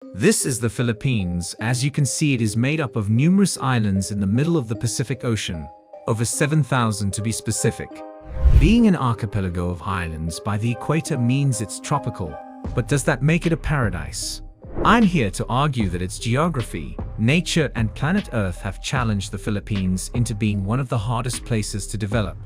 This is the Philippines. As you can see, it is made up of numerous islands in the middle of the Pacific Ocean, over 7,000 to be specific. Being an archipelago of islands by the equator means it's tropical, but does that make it a paradise? I'm here to argue that its geography, nature, and planet Earth have challenged the Philippines into being one of the hardest places to develop.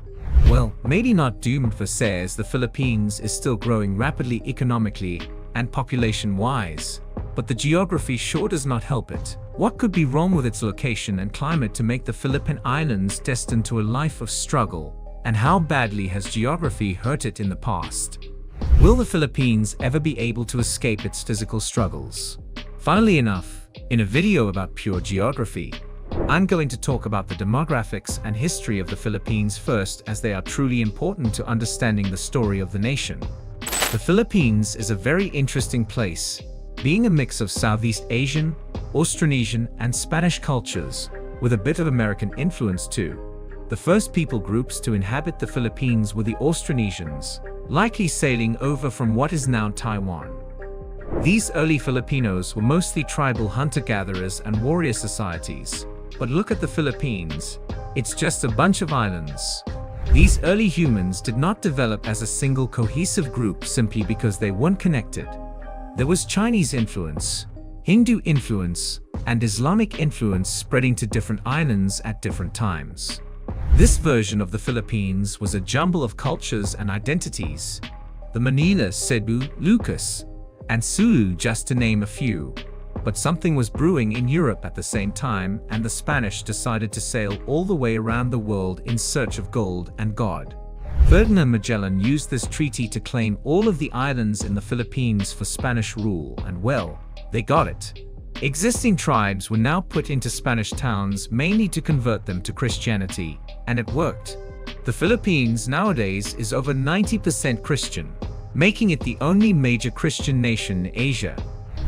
Well, maybe not doomed per se, as the Philippines is still growing rapidly economically and population-wise, but the geography sure does not help it. What could be wrong with its location and climate to make the Philippine Islands destined to a life of struggle? And how badly has geography hurt it in the past? Will the Philippines ever be able to escape its physical struggles? Funnily enough, in a video about pure geography, I'm going to talk about the demographics and history of the Philippines first, as they are truly important to understanding the story of the nation. The Philippines is a very interesting place, being a mix of Southeast Asian, Austronesian, and Spanish cultures, with a bit of American influence too. The first people groups to inhabit the Philippines were the Austronesians, likely sailing over from what is now Taiwan. These early Filipinos were mostly tribal hunter-gatherers and warrior societies. But look at the Philippines, it's just a bunch of islands. These early humans did not develop as a single cohesive group simply because they weren't connected. There was Chinese influence, Hindu influence, and Islamic influence spreading to different islands at different times. This version of the Philippines was a jumble of cultures and identities. The Manila, Cebu, Lucas, and Sulu, just to name a few. But something was brewing in Europe at the same time, and the Spanish decided to sail all the way around the world in search of gold and God. Ferdinand Magellan used this treaty to claim all of the islands in the Philippines for Spanish rule, and well, they got it. Existing tribes were now put into Spanish towns mainly to convert them to Christianity, and it worked. The Philippines nowadays is over 90% Christian, making it the only major Christian nation in Asia.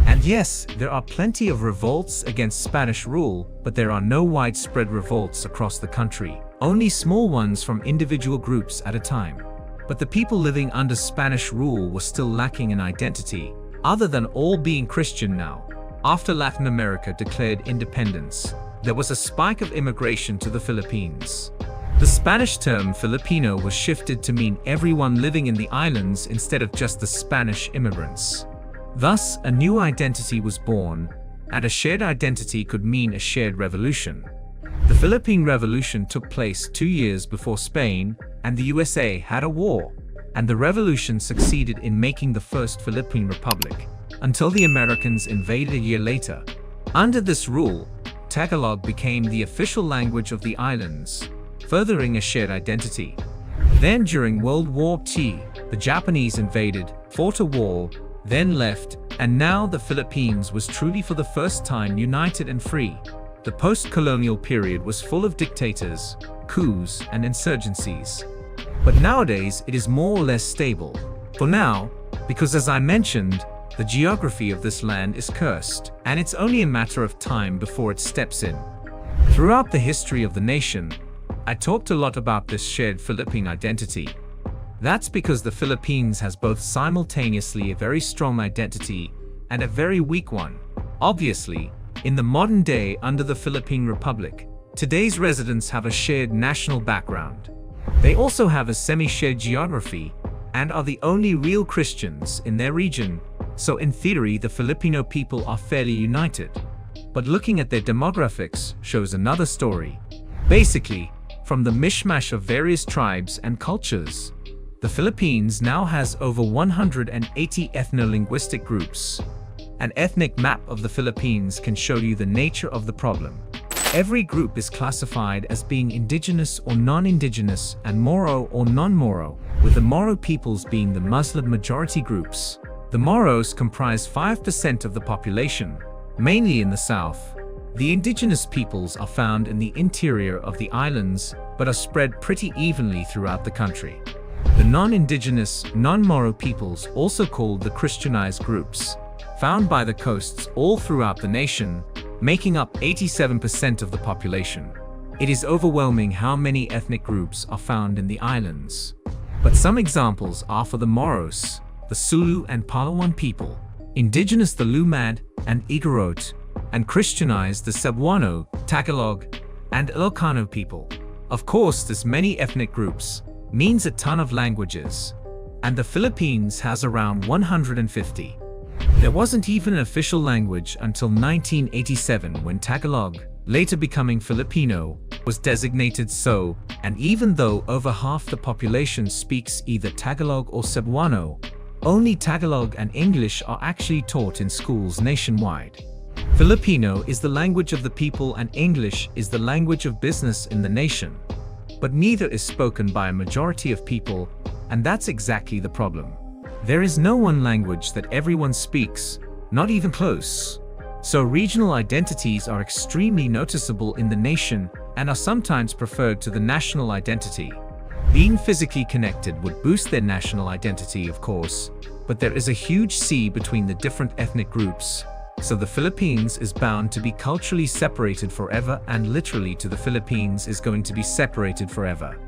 And yes, there are plenty of revolts against Spanish rule, but there are no widespread revolts across the country, only small ones from individual groups at a time. But the people living under Spanish rule were still lacking an identity, other than all being Christian now. After Latin America declared independence, there was a spike of immigration to the Philippines. The Spanish term Filipino was shifted to mean everyone living in the islands instead of just the Spanish immigrants. Thus, a new identity was born, and a shared identity could mean a shared revolution. The Philippine Revolution took place 2 years before Spain and the USA had a war, and the revolution succeeded in making the first Philippine Republic, until the Americans invaded a year later. Under this rule, Tagalog became the official language of the islands, furthering a shared identity. Then during World War II, the Japanese invaded, fought a war, then left, and now the Philippines was truly for the first time united and free. The post-colonial period was full of dictators, coups, and insurgencies. But nowadays it is more or less stable. For now, because as I mentioned, the geography of this land is cursed, and it's only a matter of time before it steps in. Throughout the history of the nation, I talked a lot about this shared Philippine identity. That's because the Philippines has both simultaneously a very strong identity and a very weak one. Obviously, in the modern day under the Philippine Republic, today's residents have a shared national background. They also have a semi-shared geography and are the only real Christians in their region, so in theory the Filipino people are fairly united. But looking at their demographics shows another story. Basically, from the mishmash of various tribes and cultures, the Philippines now has over 180 ethno-linguistic groups. An ethnic map of the Philippines can show you the nature of the problem. Every group is classified as being indigenous or non-indigenous and Moro or non-Moro, with the Moro peoples being the Muslim majority groups. The Moros comprise 5% of the population, mainly in the south. The indigenous peoples are found in the interior of the islands, but are spread pretty evenly throughout the country. The non-indigenous, non-Moro peoples, also called the Christianized groups, found by the coasts all throughout the nation, making up 87% of the population. It is overwhelming how many ethnic groups are found in the islands. But some examples are for the Moros, the Sulu and Palawan people, indigenous the Lumad and Igorot, and Christianized the Cebuano, Tagalog, and Ilocano people. Of course, there's many ethnic groups, means a ton of languages, and the Philippines has around 150. There wasn't even an official language until 1987 when Tagalog, later becoming Filipino, was designated so, and even though over half the population speaks either Tagalog or Cebuano, only Tagalog and English are actually taught in schools nationwide. Filipino is the language of the people and English is the language of business in the nation. But neither is spoken by a majority of people, and that's exactly the problem. There is no one language that everyone speaks, not even close. So regional identities are extremely noticeable in the nation and are sometimes preferred to the national identity. Being physically connected would boost their national identity, of course, but there is a huge sea between the different ethnic groups. So the Philippines is bound to be culturally separated forever, and literally to the Philippines is going to be separated forever.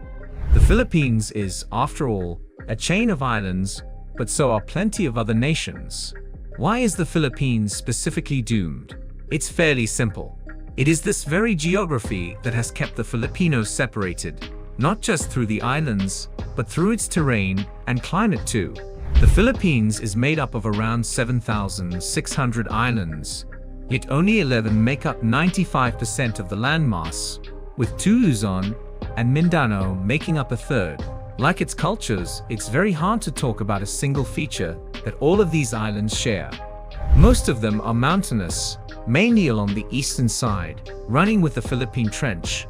The Philippines is, after all, a chain of islands, but so are plenty of other nations. Why is the Philippines specifically doomed? It's fairly simple. It is this very geography that has kept the Filipinos separated, not just through the islands, but through its terrain and climate too. The Philippines is made up of around 7,600 islands, yet only 11 make up 95% of the landmass, with two Luzon and Mindanao making up a third. Like its cultures, it's very hard to talk about a single feature that all of these islands share. Most of them are mountainous, mainly along the eastern side, running with the Philippine Trench,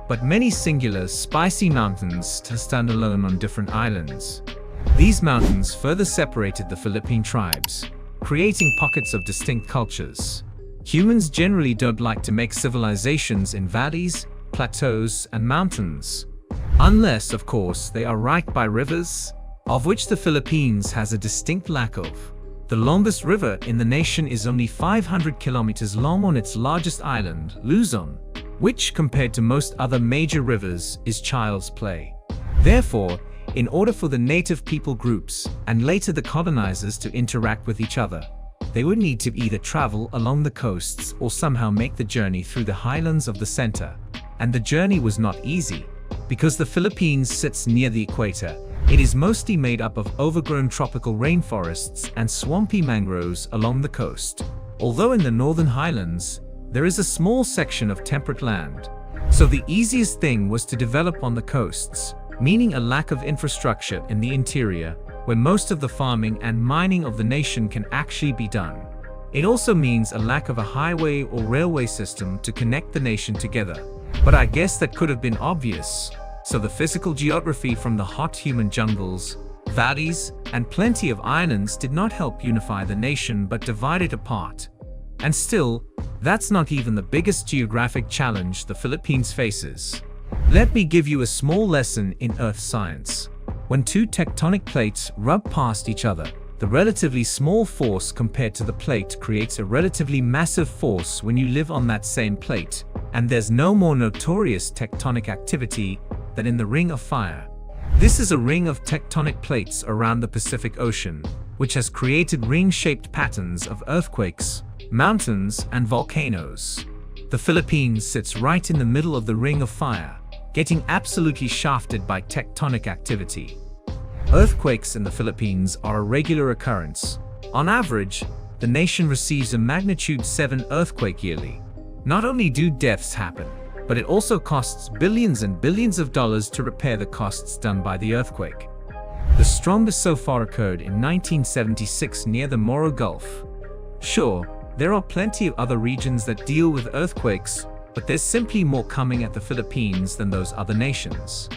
but many singular, spicy mountains stand alone on different islands. These mountains further separated the Philippine tribes, creating pockets of distinct cultures. Humans generally don't like to make civilizations in valleys, plateaus, and mountains. Unless, of course, they are right by rivers, of which the Philippines has a distinct lack of. The longest river in the nation is only 500 kilometers long on its largest island, Luzon, which, compared to most other major rivers, is child's play. Therefore, in order for the native people groups, and later the colonizers, to interact with each other, they would need to either travel along the coasts or somehow make the journey through the highlands of the center. And the journey was not easy. Because the Philippines sits near the equator, it is mostly made up of overgrown tropical rainforests and swampy mangroves along the coast. Although in the northern highlands, there is a small section of temperate land. So the easiest thing was to develop on the coasts, meaning a lack of infrastructure in the interior, where most of the farming and mining of the nation can actually be done. It also means a lack of a highway or railway system to connect the nation together. But I guess that could have been obvious. So the physical geography from the hot humid jungles, valleys, and plenty of islands did not help unify the nation but divide it apart. And still, that's not even the biggest geographic challenge the Philippines faces. Let me give you a small lesson in earth science. When two tectonic plates rub past each other, the relatively small force compared to the plate creates a relatively massive force when you live on that same plate, and there's no more notorious tectonic activity than in the Ring of Fire. This is a ring of tectonic plates around the Pacific Ocean, which has created ring-shaped patterns of earthquakes, mountains, and volcanoes. The Philippines sits right in the middle of the Ring of Fire, getting absolutely shafted by tectonic activity. Earthquakes in the Philippines are a regular occurrence. On average, the nation receives a magnitude 7 earthquake yearly. Not only do deaths happen, but it also costs billions and billions of dollars to repair the costs done by the earthquake. The strongest so far occurred in 1976 near the Moro Gulf. Sure, there are plenty of other regions that deal with earthquakes, but there's simply more coming at the Philippines than those other nations.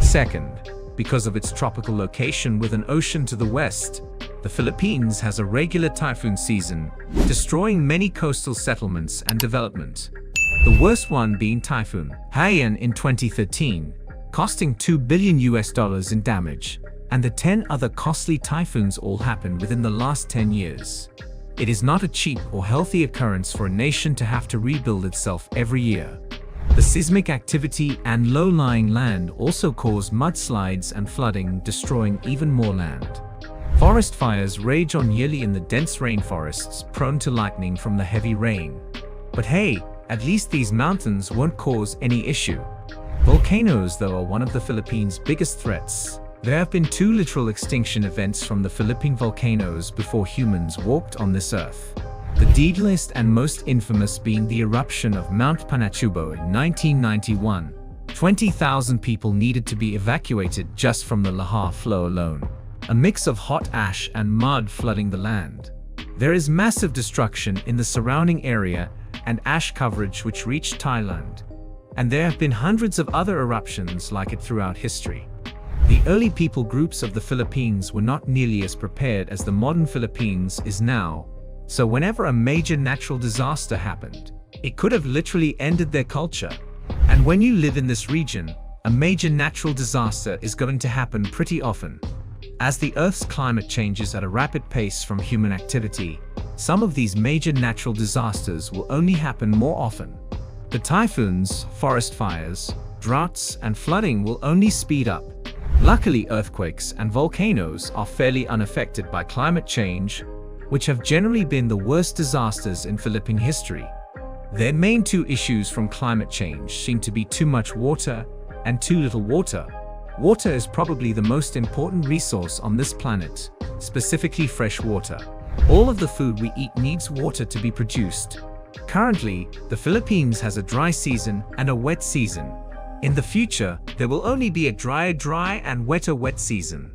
Second, because of its tropical location with an ocean to the west, the Philippines has a regular typhoon season, destroying many coastal settlements and development. The worst one being Typhoon Haiyan in 2013, costing $2 billion in damage, and the 10 other costly typhoons all happened within the last 10 years. It is not a cheap or healthy occurrence for a nation to have to rebuild itself every year. The seismic activity and low-lying land also cause mudslides and flooding, destroying even more land. Forest fires rage on yearly in the dense rainforests, prone to lightning from the heavy rain. But hey, at least these mountains won't cause any issue. Volcanoes, though, are one of the Philippines' biggest threats. There have been 2 literal extinction events from the Philippine volcanoes before humans walked on this earth. The deadliest and most infamous being the eruption of Mount Pinatubo in 1991. 20,000 people needed to be evacuated just from the Lahar Flow alone. A mix of hot ash and mud flooding the land. There is massive destruction in the surrounding area and ash coverage which reached Thailand. And there have been hundreds of other eruptions like it throughout history. The early people groups of the Philippines were not nearly as prepared as the modern Philippines is now, so whenever a major natural disaster happened, it could have literally ended their culture. And when you live in this region, a major natural disaster is going to happen pretty often. As the Earth's climate changes at a rapid pace from human activity, some of these major natural disasters will only happen more often. The typhoons, forest fires, droughts, and flooding will only speed up. Luckily, earthquakes and volcanoes are fairly unaffected by climate change, which have generally been the worst disasters in Philippine history. Their main 2 issues from climate change seem to be too much water and too little water. Water is probably the most important resource on this planet, specifically fresh water. All of the food we eat needs water to be produced. Currently, the Philippines has a dry season and a wet season. In the future, there will only be a drier and wetter wet season.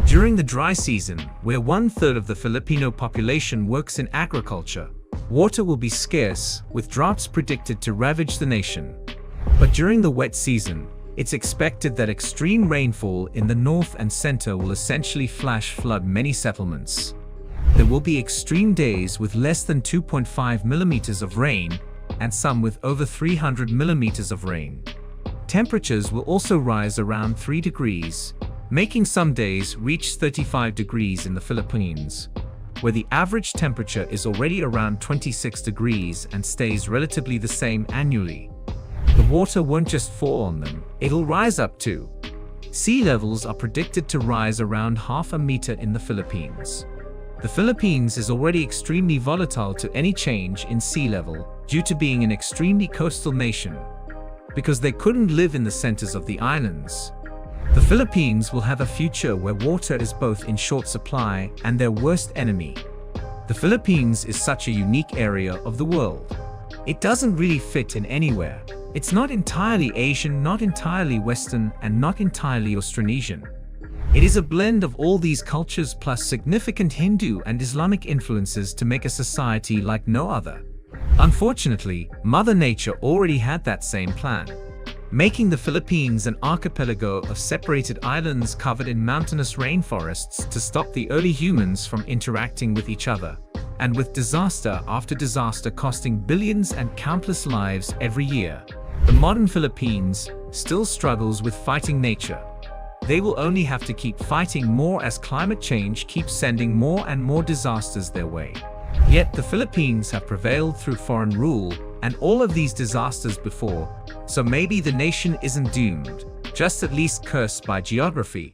During the dry season, where 1/3 of the Filipino population works in agriculture, water will be scarce, with droughts predicted to ravage the nation. But during the wet season, it's expected that extreme rainfall in the north and center will essentially flash flood many settlements. There will be extreme days with less than 2.5 millimeters of rain, and some with over 300 millimeters of rain. Temperatures will also rise around 3 degrees, making some days reach 35 degrees in the Philippines, where the average temperature is already around 26 degrees and stays relatively the same annually. The water won't just fall on them, it'll rise up too. Sea levels are predicted to rise around half a meter in the Philippines. The Philippines is already extremely volatile to any change in sea level due to being an extremely coastal nation, because they couldn't live in the centers of the islands. The Philippines will have a future where water is both in short supply and their worst enemy. The Philippines is such a unique area of the world. It doesn't really fit in anywhere. It's not entirely Asian, not entirely Western, and not entirely Austronesian. It is a blend of all these cultures plus significant Hindu and Islamic influences to make a society like no other. Unfortunately, Mother Nature already had that same plan, making the Philippines an archipelago of separated islands covered in mountainous rainforests to stop the early humans from interacting with each other, and with disaster after disaster costing billions and countless lives every year. The modern Philippines still struggles with fighting nature. They will only have to keep fighting more as climate change keeps sending more and more disasters their way. Yet the Philippines have prevailed through foreign rule and all of these disasters before, so maybe the nation isn't doomed, just at least cursed by geography.